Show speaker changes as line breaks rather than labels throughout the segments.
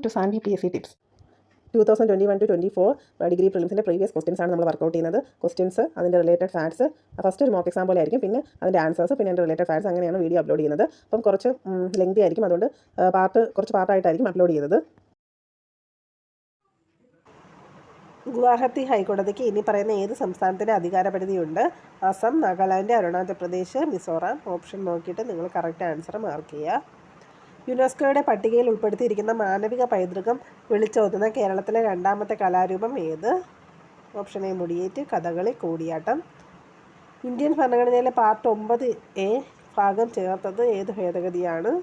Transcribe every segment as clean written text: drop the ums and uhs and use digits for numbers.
To Sanvi PSC tips 2021-24 degree പ്രിലിംസിൻ്റെ previous questions ആണ് നമ്മൾ വർക്കൗട്ട് ചെയ്യുന്നത്. ക്വസ്റ്റ്യൻസ്, അതിൻ്റെ റിലേറ്റഡ് ഫാക്ട്സ്, ഫസ്റ്റ് ഒരു മോക്ക് എക്സാം പോലെ ആയിരിക്കും, പിന്നെ അതിൻ്റെ ആൻസേഴ്സ്, പിന്നെ അതിൻ്റെ റിലേറ്റഡ് ഫാക്ട്സ്, അങ്ങനെയാണ് വീഡിയോ അപ്ലോഡ് ചെയ്യുന്നത്. അപ്പം കുറച്ച് ലെങ്തി ആയിരിക്കും, അതുകൊണ്ട് കുറച്ച് പാർട്ടായിട്ടായിരിക്കും അപ്ലോഡ് ചെയ്യുന്നത്. ഗുവാഹത്തി ഹൈക്കോടതിക്ക് ഇനി പറയുന്ന ഏത് സംസ്ഥാനത്തിൻ്റെ അധികാരപരിധിയുണ്ട്? അസം, നാഗാലാൻഡ്, അരുണാചൽ പ്രദേശ്, മിസോറാം. ഓപ്ഷൻ നോക്കിയിട്ട് നിങ്ങൾ കറക്റ്റ് ആൻസർ മാർക്ക് ചെയ്യുക. യുനെസ്കോയുടെ പട്ടികയിൽ ഉൾപ്പെടുത്തിയിരിക്കുന്ന മാനവിക പൈതൃകം വിളിച്ചോതുന്ന കേരളത്തിലെ രണ്ടാമത്തെ കലാരൂപം ഏത്? Option A Mudiyettu, Kathakali, Koodiyattam. Indian ഭരണഘടനയിലെ പാർട്ട് 9A ഭാഗം ചേർത്തത് ഏത് ഭേദഗതിയാണ്?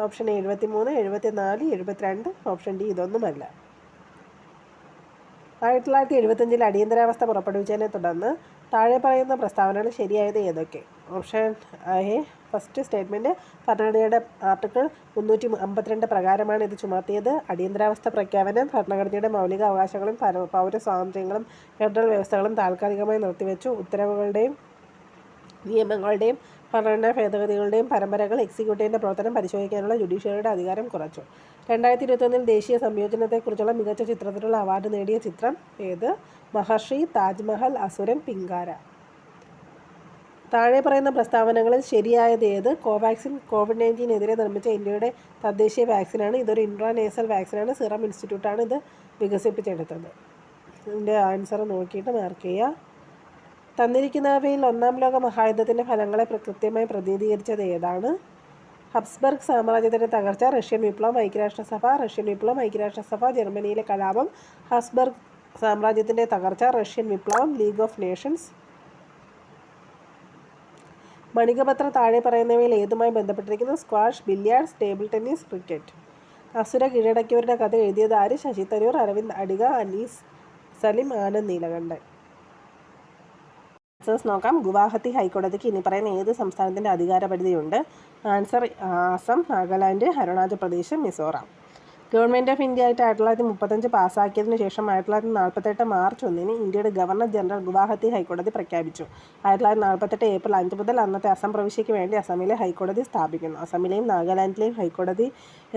Option A 73, 74, 72. ഓപ്ഷൻ ഡി ഇതൊന്നുമല്ല. 1975 അടിയന്തരാവസ്ഥ പുറപ്പെടുവിച്ചതിനെ തുടർന്ന് താഴെ പറയുന്ന പ്രസ്താവനകൾ ശരിയായത് ഏതൊക്കെ? ഓപ്ഷൻ എ ഫസ്റ്റ് സ്റ്റേറ്റ്മെൻറ്റ് ഭരണഘടനയുടെ ആർട്ടിക്കിൾ 352 പ്രകാരമാണ് ഇത് ചുമത്തിയത്. അടിയന്തരാവസ്ഥ പ്രഖ്യാപനം ഭരണഘടനയുടെ മൗലിക അവകാശങ്ങളും പൗരസ്വാതന്ത്ര്യങ്ങളും ഫെഡറൽ വ്യവസ്ഥകളും താൽക്കാലികമായി നിർത്തിവെച്ചു. ഉത്തരവുകളുടെയും നിയമങ്ങളുടെയും ഭരണഘടനാ ഭേദഗതികളുടെയും പരമ്പരകൾ എക്സിക്യൂട്ടീവിൻ്റെ പ്രവർത്തനം പരിശോധിക്കാനുള്ള ജുഡീഷ്യറിയുടെ അധികാരം കുറച്ചു. 2021 ദേശീയ സംയോജനത്തെക്കുറിച്ചുള്ള മികച്ച ചിത്രത്തിനുള്ള അവാർഡ് നേടിയ ചിത്രം ഏത്? മഹർഷി, താജ്മഹൽ, അസുരൻ, പിങ്കാര. താഴെ പറയുന്ന പ്രസ്താവനകളിൽ ശരിയായത് ഏത്? കോവാക്സിൻ COVID-19 നിർമ്മിച്ച ഇന്ത്യയുടെ തദ്ദേശീയ വാക്സിനാണ്. ഇതൊരു ഇൻട്രാനേസൽ വാക്സിനാണ്. സിറം ഇൻസ്റ്റിറ്റ്യൂട്ടാണ് ഇത് വികസിപ്പിച്ചെടുത്തത്. ഇതിൻ്റെ ആൻസർ നോക്കിയിട്ട് മാർക്ക് ചെയ്യുക. തന്നിരിക്കുന്നവയിൽ ഒന്നാം ലോക മഹായുദ്ധത്തിൻ്റെ ഫലങ്ങളെ കൃത്യമായി പ്രതിനിധീകരിച്ചത് ഏതാണ്? ഹബ്സ്ബർഗ് സാമ്രാജ്യത്തിൻ്റെ തകർച്ച, റഷ്യൻ വിപ്ലവം, ഐക്യരാഷ്ട്രസഭ. റഷ്യൻ വിപ്ലവം, ഐക്യരാഷ്ട്രസഭ. ജർമ്മനിയിലെ കലാപം. ഹബ്സ്ബർഗ് സാമ്രാജ്യത്തിൻ്റെ തകർച്ച, റഷ്യൻ വിപ്ലവം, ലീഗ് ഓഫ് നേഷൻസ്. മണികപത്ര താഴെ പറയുന്നവയിൽ ഏതുമായി ബന്ധപ്പെട്ടിരിക്കുന്നു? Squash, billiards, table tennis, cricket. Asura കീഴടക്കിയവരുടെ കഥ എഴുതിയത് ആര്? ശശി തരൂർ, അരവിന്ദ് അഡിഗ, അനീസ് സലിം, ആനന്ദ് നീലകണ്ഠൻ. ആൻസേഴ്സ് നോക്കാം. ഗുവാഹത്തി ഹൈക്കോടതിക്ക് ഇനി പറയുന്ന ഏത് സംസ്ഥാനത്തിൻ്റെ അധികാരപരിധിയുണ്ട്? Answer Assam, Nagaland, Arunachal Pradesh, Mizoram. Government of India ആയിട്ട് 1935 പാസ്സാക്കിയതിനു ശേഷം 1948 മാർച്ച് 1 ഇന്ത്യയുടെ ഗവർണർ ജനറൽ ഗുവാഹത്തി ഹൈക്കോടതി പ്രഖ്യാപിച്ചു. 1948 ഏപ്രിൽ 5 മുതൽ അന്നത്തെ അസം പ്രവിശ്യയ്ക്ക് വേണ്ടി അസമിലെ ഹൈക്കോടതി സ്ഥാപിക്കുന്നു. അസമിലെയും നാഗാലാൻഡിലെയും ഹൈക്കോടതി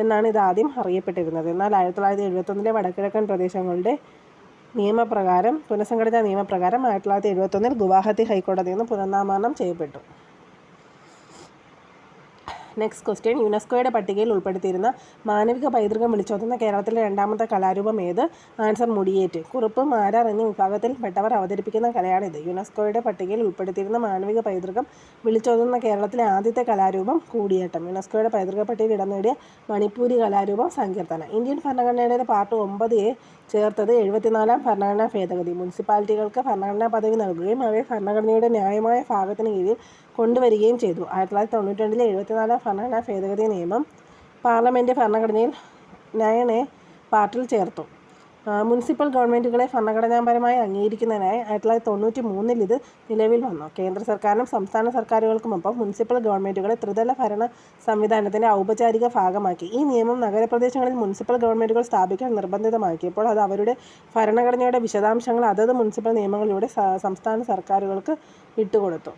എന്നാണ് ഇത് ആദ്യം അറിയപ്പെട്ടിരുന്നത്. എന്നാൽ 1971 വടക്കിഴക്കൻ പ്രദേശങ്ങളുടെ നിയമപ്രകാരം പുനഃസംഘടിത നിയമപ്രകാരം 1971 ഗുവാഹത്തി ഹൈക്കോടതി എന്ന് പുനർനാമകരണം ചെയ്യപ്പെട്ടു. Next question. യുനെസ്കോയുടെ പട്ടികയിൽ ഉൾപ്പെടുത്തിയിരുന്ന മാനവിക പൈതൃകം വിളിച്ചോതുന്ന കേരളത്തിലെ രണ്ടാമത്തെ കലാരൂപം ഏത്? ആൻസർ മുടിയേറ്റ്. കുറുപ്പ്, മാരാർ എന്നീ വിഭാഗത്തിൽപ്പെട്ടവർ അവതരിപ്പിക്കുന്ന കലയാണിത്. യുനെസ്കോയുടെ പട്ടികയിൽ ഉൾപ്പെടുത്തിയിരുന്ന മാനവിക പൈതൃകം വിളിച്ചോതുന്ന കേരളത്തിലെ ആദ്യത്തെ കലാരൂപം കൂടിയാട്ടം. യുനെസ്കോയുടെ പൈതൃക പട്ടികയിൽ ഇടം നേടിയ മണിപ്പൂരി കലാരൂപം സങ്കീർത്തന. ഇന്ത്യൻ ഭരണഘടനയുടെ പാർട്ട് 9A ചേർത്തത് 74ാം ഭരണഘടനാ ഭേദഗതി. മുനിസിപ്പാലിറ്റികൾക്ക് ഭരണഘടനാ പദവി നൽകുകയും അവയെ ഭരണഘടനയുടെ ന്യായമായ ഭാഗത്തിന് കീഴിൽ കൊണ്ടുവരികയും ചെയ്തു. 1992 74ാം ഭരണഘടനാ ഭേദഗതി നിയമം പാർലമെൻറ്റ് ഭരണഘടനയിൽ 9A പാർട്ടിൽ ചേർത്തു. മുനിസിപ്പൽ ഗവൺമെൻറ്റുകളെ ഭരണഘടനാപരമായി അംഗീകരിക്കുന്നതിനായി 1993 ഇത് നിലവിൽ വന്നു. കേന്ദ്ര സർക്കാരിനും സംസ്ഥാന സർക്കാരുകൾക്കുമൊപ്പം മുനിസിപ്പൽ ഗവൺമെൻറ്റുകളെ ത്രിതല ഭരണ സംവിധാനത്തിൻ്റെ ഔപചാരിക ഭാഗമാക്കി. ഈ നിയമം നഗരപ്രദേശങ്ങളിൽ മുനിസിപ്പൽ ഗവൺമെൻറ്റുകൾ സ്ഥാപിക്കാൻ നിർബന്ധിതമാക്കിയപ്പോൾ അത് അവരുടെ ഭരണഘടനയുടെ വിശദാംശങ്ങൾ അതത് മുനിസിപ്പൽ നിയമങ്ങളിലൂടെ സംസ്ഥാന സർക്കാരുകൾക്ക് വിട്ടുകൊടുത്തു.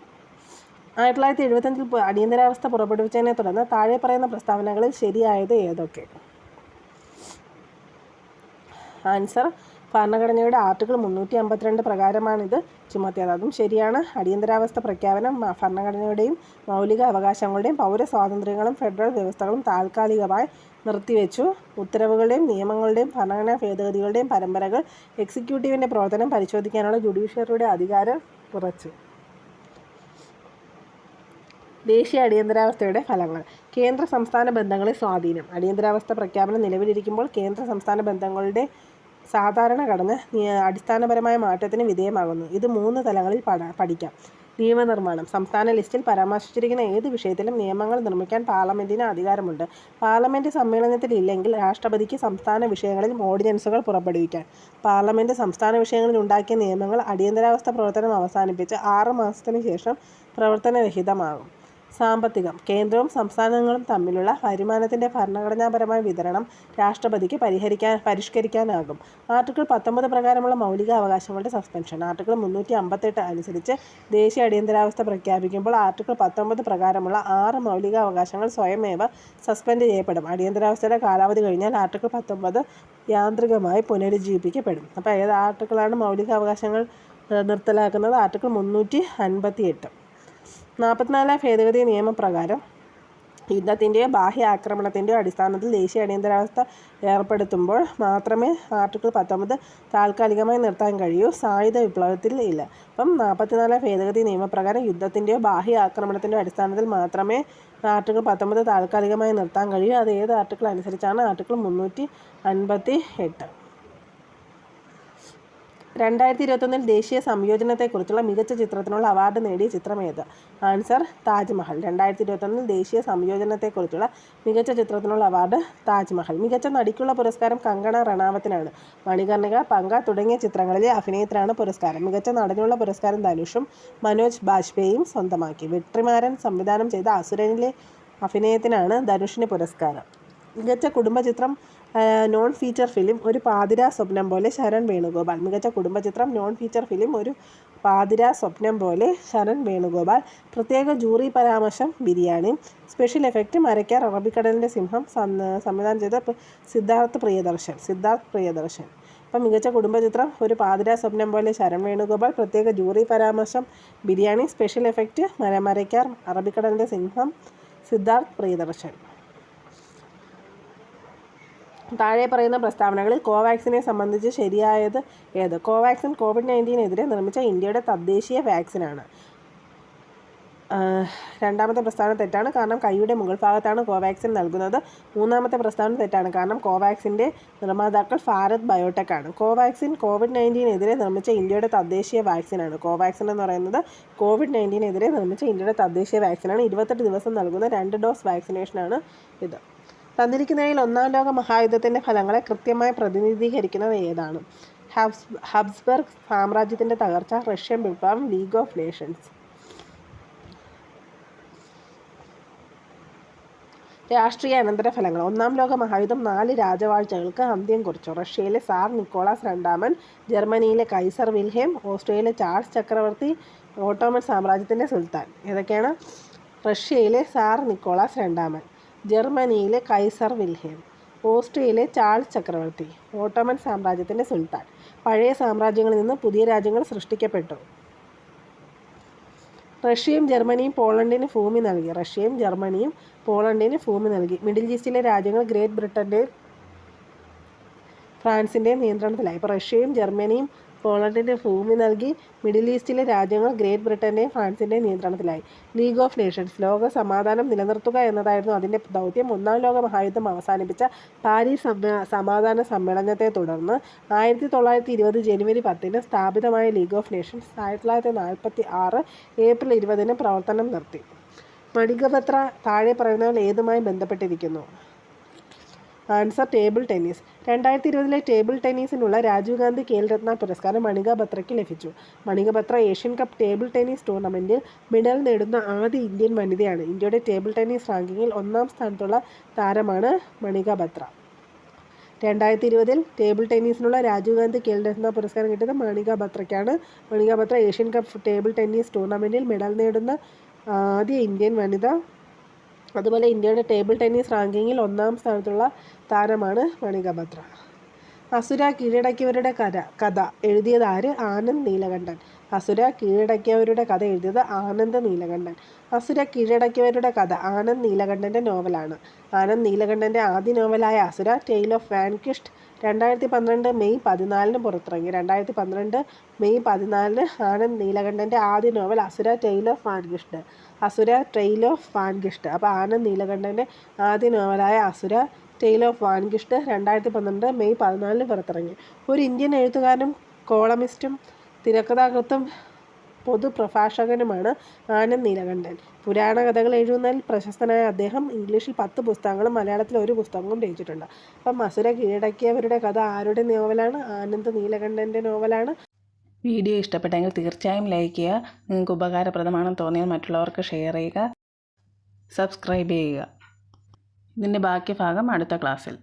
1975 അടിയന്തരാവസ്ഥ പുറപ്പെടുവിച്ചതിനെ തുടർന്ന് താഴെ പറയുന്ന പ്രസ്താവനകളിൽ ശരിയായത് ഏതൊക്കെ? ആൻസർ ഭരണഘടനയുടെ ആർട്ടിക്കിൾ 352 പ്രകാരമാണിത് ചുമത്തിയത്. അതും ശരിയാണ്. അടിയന്തരാവസ്ഥ പ്രഖ്യാപനം ഭരണഘടനയുടെയും മൗലിക അവകാശങ്ങളുടെയും പൗരസ്വാതന്ത്ര്യങ്ങളും ഫെഡറൽ വ്യവസ്ഥകളും താൽക്കാലികമായി നിർത്തിവെച്ചു. ഉത്തരവുകളുടെയും നിയമങ്ങളുടെയും ഭരണഘടനാ ഭേദഗതികളുടെയും പരമ്പരകൾ എക്സിക്യൂട്ടീവിൻ്റെ പ്രവർത്തനം പരിശോധിക്കാനുള്ള ജുഡീഷ്യറിയുടെ അധികാരം കുറച്ചു. ദേശീയ അടിയന്തരാവസ്ഥയുടെ ഫലങ്ങൾ. കേന്ദ്ര സംസ്ഥാന ബന്ധങ്ങളിൽ സ്വാധീനം. അടിയന്തരാവസ്ഥ പ്രഖ്യാപനം നിലവിലിരിക്കുമ്പോൾ കേന്ദ്ര സംസ്ഥാന ബന്ധങ്ങളുടെ സാധാരണ ഘടന അടിസ്ഥാനപരമായ മാറ്റത്തിന് വിധേയമാകുന്നു. ഇത് 3 തലങ്ങളിൽ പഠിക്കാം. നിയമനിർമ്മാണം. സംസ്ഥാന ലിസ്റ്റിൽ പരാമർശിച്ചിരിക്കുന്ന ഏത് വിഷയത്തിലും നിയമങ്ങൾ നിർമ്മിക്കാൻ പാർലമെൻറ്റിന് അധികാരമുണ്ട്. പാർലമെൻറ്റ് സമ്മേളനത്തിൽ ഇല്ലെങ്കിൽ രാഷ്ട്രപതിക്ക് സംസ്ഥാന വിഷയങ്ങളിൽ ഓർഡിനൻസുകൾ പുറപ്പെടുവിക്കാൻ. പാർലമെൻറ്റ് സംസ്ഥാന വിഷയങ്ങളിൽ ഉണ്ടാക്കിയ നിയമങ്ങൾ അടിയന്തരാവസ്ഥ പ്രവർത്തനം അവസാനിപ്പിച്ച് 6 മാസത്തിന് ശേഷം പ്രവർത്തനരഹിതമാകും. സാമ്പത്തികം. കേന്ദ്രവും സംസ്ഥാനങ്ങളും തമ്മിലുള്ള വരുമാനത്തിൻ്റെ ഭരണഘടനാപരമായ വിതരണം രാഷ്ട്രപതിക്ക് പരിഷ്കരിക്കാനാകും. ആർട്ടിക്കിൾ 19 പ്രകാരമുള്ള മൗലിക അവകാശങ്ങളുടെ സസ്പെൻഷൻ. ആർട്ടിക്കിൾ 358 അനുസരിച്ച് ദേശീയ അടിയന്തരാവസ്ഥ പ്രഖ്യാപിക്കുമ്പോൾ ആർട്ടിക്കിൾ 19 പ്രകാരമുള്ള 6 മൗലിക അവകാശങ്ങൾ സ്വയമേവ സസ്പെൻഡ് ചെയ്യപ്പെടും. അടിയന്തരാവസ്ഥയുടെ കാലാവധി കഴിഞ്ഞാൽ ആർട്ടിക്കിൾ 19 യാന്ത്രികമായി പുനരുജ്ജീവിപ്പിക്കപ്പെടും. അപ്പോൾ ഏത് ആർട്ടിക്കിളാണ് മൗലിക അവകാശങ്ങൾ നിർത്തലാക്കുന്നത്? ആർട്ടിക്കിൾ 358. 44 ഭേദഗതി നിയമപ്രകാരം യുദ്ധത്തിൻ്റെയോ ബാഹ്യ ആക്രമണത്തിൻ്റെയോ അടിസ്ഥാനത്തിൽ ദേശീയ അടിയന്തരാവസ്ഥ ഏർപ്പെടുത്തുമ്പോൾ മാത്രമേ ആർട്ടിക്കിൾ 19 താൽക്കാലികമായി നിർത്താൻ കഴിയൂ. സായുധ വിപ്ലവത്തിൽ ഇല്ല. അപ്പം 44 ഭേദഗതി നിയമപ്രകാരം യുദ്ധത്തിൻ്റെയോ ബാഹ്യ ആക്രമണത്തിൻ്റെയോ അടിസ്ഥാനത്തിൽ മാത്രമേ ആർട്ടിക്കിൾ 19 താൽക്കാലികമായി നിർത്താൻ കഴിയൂ. അത് ഏത് ആർട്ടിക്കിൾ അനുസരിച്ചാണ്? ആർട്ടിക്കിൾ 358. 2021 ദേശീയ സംയോജനത്തെക്കുറിച്ചുള്ള മികച്ച ചിത്രത്തിനുള്ള അവാർഡ് നേടിയ ചിത്രം ഏത്? ആൻസർ താജ്മഹൽ. 2021 ദേശീയ സംയോജനത്തെക്കുറിച്ചുള്ള മികച്ച ചിത്രത്തിനുള്ള അവാർഡ് താജ്മഹൽ. മികച്ച നടിക്കുള്ള പുരസ്കാരം കങ്കണ റണാവത്തിനാണ്. മണികർണിക, പങ്ക തുടങ്ങിയ ചിത്രങ്ങളിലെ അഭിനയത്തിനാണ് പുരസ്കാരം. മികച്ച നടനുള്ള പുരസ്കാരം ധനുഷും മനോജ് ബാജ്പേയിയും സ്വന്തമാക്കി. വെട്രിമാരൻ സംവിധാനം ചെയ്ത അസുരനിലെ അഭിനയത്തിനാണ് ധനുഷിന് പുരസ്കാരം. മികച്ച കുടുംബചിത്രം നോൺ ഫീച്ചർ ഫിലിം ഒരു പാതിരാ സ്വപ്നം പോലെ ശരൺ വേണുഗോപാൽ. മികച്ച കുടുംബചിത്രം നോൺ ഫീച്ചർ ഫിലിം ഒരു പാതിരാ സ്വപ്നം പോലെ ശരൺ വേണുഗോപാൽ. പ്രത്യേക ജൂറി പരാമർശം ബിരിയാണി. സ്പെഷ്യൽ എഫക്റ്റ് മരയ്ക്കാർ അറബിക്കടലിൻ്റെ സിംഹം. സംവിധാനം ചെയ്ത സിദ്ധാർത്ഥ് പ്രിയദർശൻ. അപ്പം മികച്ച കുടുംബചിത്രം ഒരു പാതിരാ സ്വപ്നം പോലെ ശരൺ വേണുഗോപാൽ. പ്രത്യേക ജൂറി പരാമർശം ബിരിയാണി. സ്പെഷ്യൽ എഫക്റ്റ് മരയ്ക്കാർ അറബിക്കടലിൻ്റെ സിംഹം. സിദ്ധാർത്ഥ് പ്രിയദർശൻ. താഴെ പറയുന്ന പ്രസ്താവനകളിൽ കോവാക്സിനെ സംബന്ധിച്ച് ശരിയായത് ഏത്? കോവാക്സിൻ COVID-19 നിർമ്മിച്ച ഇന്ത്യയുടെ തദ്ദേശീയ വാക്സിനാണ്. രണ്ടാമത്തെ പ്രസ്താവന തെറ്റാണ്, കാരണം കൈയുടെ മുകൾ ഭാഗത്താണ് കോവാക്സിൻ നൽകുന്നത്. മൂന്നാമത്തെ പ്രസ്താവന തെറ്റാണ്, കാരണം കോവാക്സിൻ്റെ നിർമ്മാതാക്കൾ ഭാരത് ബയോടെക് ആണ്. കോവാക്സിൻ COVID-19 നിർമ്മിച്ച ഇന്ത്യയുടെ തദ്ദേശീയ വാക്സിനാണ്. കോവാക്സിൻ എന്ന് പറയുന്നത് COVID-19 നിർമ്മിച്ച ഇന്ത്യയുടെ തദ്ദേശീയ വാക്സിനാണ്. 28 ദിവസം നൽകുന്ന 2 ഡോസ് വാക്സിനേഷനാണ് ഇത്. തന്നിരിക്കുന്നതിൽ ഒന്നാം ലോക മഹായുദ്ധത്തിൻ്റെ ഫലങ്ങളെ കൃത്യമായി പ്രതിനിധീകരിക്കുന്നത് ഏതാണ്? ഹബ്സ്ബർഗ് സാമ്രാജ്യത്തിൻ്റെ തകർച്ച, റഷ്യൻ വിപ്ലവം, ലീഗ് ഓഫ് നേഷൻസ്. രാഷ്ട്രീയ അനന്തരഫലങ്ങൾ. ഒന്നാം ലോക മഹായുദ്ധം 4 രാജവാഴ്ചകൾക്ക് അന്ത്യം കുറിച്ചു. റഷ്യയിലെ സാർ നിക്കോളാസ് രണ്ടാമൻ, ജർമ്മനിയിലെ കൈസർ വിൽഹേം, ഓസ്ട്രിയയിലെ ചാൾസ് ചക്രവർത്തി, ഓട്ടോമൻ സാമ്രാജ്യത്തിൻ്റെ സുൽത്താൻ. ഏതൊക്കെയാണ്? റഷ്യയിലെ സാർ നിക്കോളാസ് രണ്ടാമൻ, ജർമ്മനിയിലെ കൈസർ വിൽഹേം, ഓസ്ട്രിയയിലെ ചാൾസ് ചക്രവർത്തി, ഓട്ടോമൻ സാമ്രാജ്യത്തിൻ്റെ സുൽത്താൻ. പഴയ സാമ്രാജ്യങ്ങളിൽ നിന്ന് പുതിയ രാജ്യങ്ങൾ സൃഷ്ടിക്കപ്പെട്ടു. റഷ്യയും ജർമ്മനിയും പോളണ്ടിന് ഭൂമി നൽകി. മിഡിൽ ഈസ്റ്റിലെ രാജ്യങ്ങൾ ഗ്രേറ്റ് ബ്രിട്ടൻ്റെയും ഫ്രാൻസിൻ്റെയും നിയന്ത്രണത്തിലായി. ഇപ്പോൾ റഷ്യയും ജർമ്മനിയും പോളണ്ടിന് ഭൂമി നൽകി. മിഡിൽ ഈസ്റ്റിലെ രാജ്യങ്ങൾ ഗ്രേറ്റ് ബ്രിട്ടൻ്റെയും ഫ്രാൻസിൻ്റെയും നിയന്ത്രണത്തിലായി. League of nations. ലോക സമാധാനം നിലനിർത്തുക എന്നതായിരുന്നു അതിൻ്റെ ദൗത്യം. ഒന്നാം ലോക മഹായുദ്ധം അവസാനിപ്പിച്ച പാരീസ് സമാധാന സമ്മേളനത്തെ തുടർന്ന് 1920 ജനുവരി 10 സ്ഥാപിതമായ ലീഗ് ഓഫ് നേഷൻസ് 1946 ഏപ്രിൽ 20 പ്രവർത്തനം നിർത്തി. മണികബത്ര താഴെ പറയുന്നവൽ ഏതുമായി ബന്ധപ്പെട്ടിരിക്കുന്നു? Answer table tennis. 2020 ടേബിൾ ടെന്നീസിനുള്ള രാജീവ് ഗാന്ധി ഖേൽരത്ന പുരസ്കാരം മണിക ബത്രയ്ക്ക് ലഭിച്ചു. Manika Batra Asian cup table tennis ടൂർണമെൻറ്റിൽ മെഡൽ നേടുന്ന ആദ്യ ഇന്ത്യൻ വനിതയാണ്. ഇന്ത്യയുടെ ടേബിൾ ടെന്നീസ് റാങ്കിങ്ങിൽ 1-ാം സ്ഥാനത്തുള്ള താരമാണ് മണിക ബത്ര. 2020 ടേബിൾ ടെന്നീസിനുള്ള രാജീവ് ഗാന്ധി ഖേൽരത്ന പുരസ്കാരം കിട്ടിയത് മണിക ബത്രയ്ക്കാണ്. Manika Batra Asian cup table tennis ടൂർണമെൻറ്റിൽ മെഡൽ നേടുന്ന ആദ്യ ഇന്ത്യൻ വനിത. അതുപോലെ ഇന്ത്യയുടെ ടേബിൾ ടെന്നീസ് റാങ്കിങ്ങിൽ 1-ാം സ്ഥാനത്തുള്ള താരമാണ് മണിക ബത്ര. അസുര കീഴടക്കിയവരുടെ കഥ എഴുതിയത് ആര്? ആനന്ദ് നീലകണ്ഠൻ. അസുര കീഴടക്കിയവരുടെ കഥ എഴുതിയത് ആനന്ദ് നീലകണ്ഠൻ. അസുര കീഴടക്കിയവരുടെ കഥ ആനന്ദ് നീലകണ്ഠൻ്റെ നോവലാണ്. ആനന്ദ് നീലകണ്ഠൻ്റെ ആദ്യ നോവലായ അസുര ടെയിൽ ഓഫ് വാൻകിഷ്ഡ് 2012 മെയ് 14 പുറത്തിറങ്ങി. 2012 മെയ് 14 ആനന്ദ് നീലകണ്ഠൻ്റെ ആദ്യ നോവൽ അസുര ടെയിൽ ഓഫ് വാൻകിഷ്ഡ്. അപ്പോൾ ആനന്ദ് നീലകണ്ഠൻ്റെ ആദ്യ നോവലായ അസുര ടെയിൽ ഓഫ് വാൻകിഷ്ഡ് 2012 മെയ് 14 പുറത്തിറങ്ങി. ഒരു ഇന്ത്യൻ എഴുത്തുകാരനും കോളമിസ്റ്റും തിരക്കഥാകൃത്തും പൊതുപ്രഭാഷകനുമാണ് ആനന്ദ് നീലകണ്ഠൻ. പുരാണ കഥകൾ എഴുതുന്നതിൽ പ്രശസ്തനായ അദ്ദേഹം ഇംഗ്ലീഷിൽ 10 പുസ്തകങ്ങളും മലയാളത്തിൽ 1 പുസ്തകവും രചിച്ചിട്ടുണ്ട്. അപ്പം അസുര കീഴടക്കിയവരുടെ കഥ ആരുടെ നോവലാണ്? ആനന്ദ് നീലകണ്ഠൻ്റെ നോവലാണ്.
വീഡിയോ ഇഷ്ടപ്പെട്ടെങ്കിൽ തീർച്ചയായും ലൈക്ക് ചെയ്യുക. നിങ്ങൾക്ക് ഉപകാരപ്രദമാണെന്ന് തോന്നിയാൽ മറ്റുള്ളവർക്ക് ഷെയർ ചെയ്യുക. സബ്സ്ക്രൈബ് ചെയ്യുക. ഇതിൻ്റെ ബാക്കി ഭാഗം അടുത്ത ക്ലാസ്സിൽ.